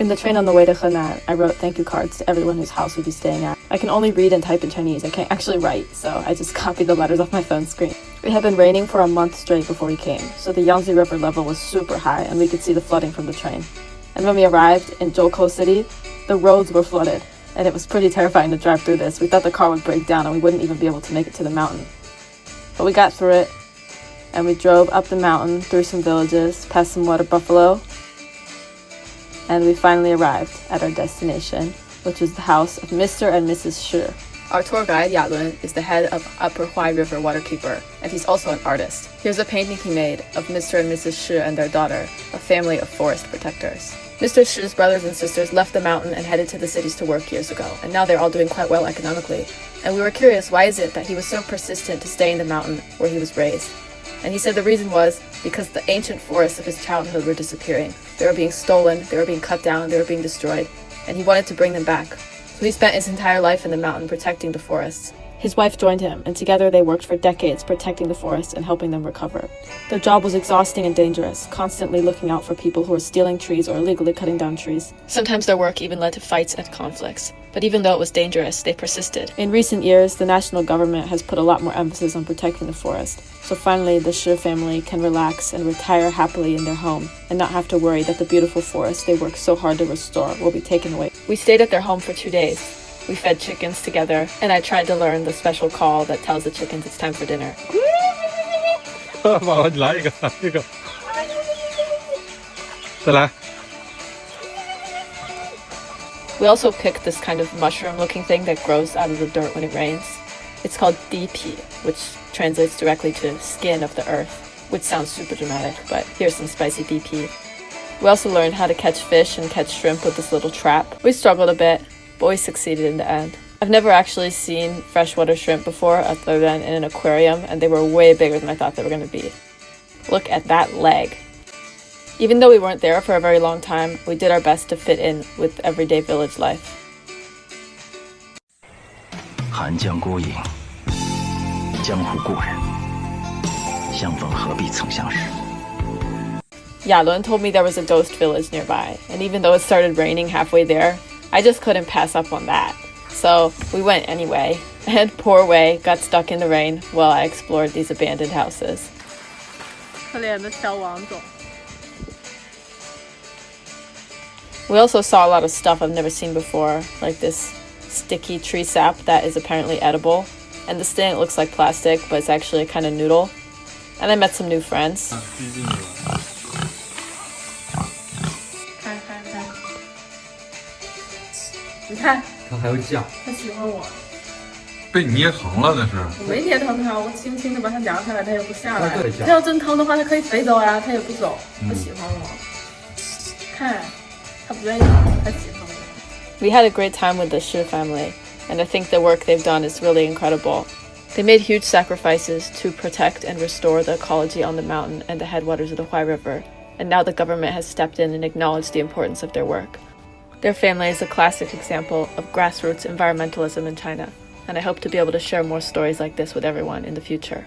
In the train on the way to Henan, I wrote thank you cards to everyone whose house we'd be staying at. I can only read and type in Chinese. I can't actually write, so I just copied the letters off my phone screen. It had been raining for a month straight before we came, so the Yangtze River level was super high and we could see the flooding from the train. And when we arrived in Zhoukou City, the roads were flooded, and it was pretty terrifying to drive through this. We thought the car would break down and we wouldn't even be able to make it to the mountain. But we got through it, and we drove up the mountain through some villages, past some water buffalo, and we finally arrived at our destination, which was the house of Mr. and Mrs. Shi. Our tour guide, Yalun, is the head of Upper Huai River Waterkeeper, and he's also an artist. Here's a painting he made of Mr. and Mrs. Shi and their daughter, a family of forest protectors. Mr. Shi's brothers and sisters left the mountain and headed to the cities to work years ago, and now they're all doing quite well economically. And we were curious, why is it that he was so persistent to stay in the mountain where he was raised? And he said the reason was because the ancient forests of his childhood were disappearing. They were being stolen, they were being cut down, they were being destroyed, and he wanted to bring them back. So he spent his entire life in the mountain protecting the forests. His wife joined him, and together they worked for decades protecting the forests and helping them recover. Their job was exhausting and dangerous, constantly looking out for people who were stealing trees or illegally cutting down trees. Sometimes their work even led to fights and conflicts. But even though it was dangerous, they persisted. In recent years, the national government has put a lot more emphasis on protecting the forest. So finally, the Shi family can relax and retire happily in their home and not have to worry that the beautiful forest they worked so hard to restore will be taken away. We stayed at their home for 2 days. We fed chickens together, and I tried to learn the special call that tells the chickens it's time for dinner. We also picked this kind of mushroom-looking thing that grows out of the dirt when it rains. It's called dipi, which translates directly to skin of the earth, which sounds super dramatic, but here's some spicy dipi. We also learned how to catch fish and catch shrimp with this little trap. We struggled a bit, but we succeeded in the end. I've never actually seen freshwater shrimp before other than in an aquarium, and they were way bigger than I thought they were going to be. Look at that leg. Even though we weren't there for a very long time, we did our best to fit in with everyday village life. 寒江孤影，江湖故人，相逢何必曾相识。 Yalun told me there was a ghost village nearby, and even though it started raining halfway there, I just couldn't pass up on that. So we went anyway, and poor Wei got stuck in the rain while I explored these abandoned houses. 可怜的小王总. We also saw a lot of stuff I've never seen before, like this sticky tree sap that is apparently edible, and this thing looks like plastic, but it's actually a kind of noodle. And I met some new friends. 你看，它还会叫，他喜欢我。被你捏疼了那是？我没捏疼他，我轻轻的把它量下来，他也不下来。它对叫。他要真疼的话，他可以飞走呀，他也不走。他喜欢我。看，他不愿意，他喜欢我。We had a great time with the Shi family, and I think the work they've done is really incredible. They made huge sacrifices to protect and restore the ecology on the mountain and the headwaters of the Huai River, and now the government has stepped in and acknowledged the importance of their work. Their family is a classic example of grassroots environmentalism in China, and I hope to be able to share more stories like this with everyone in the future.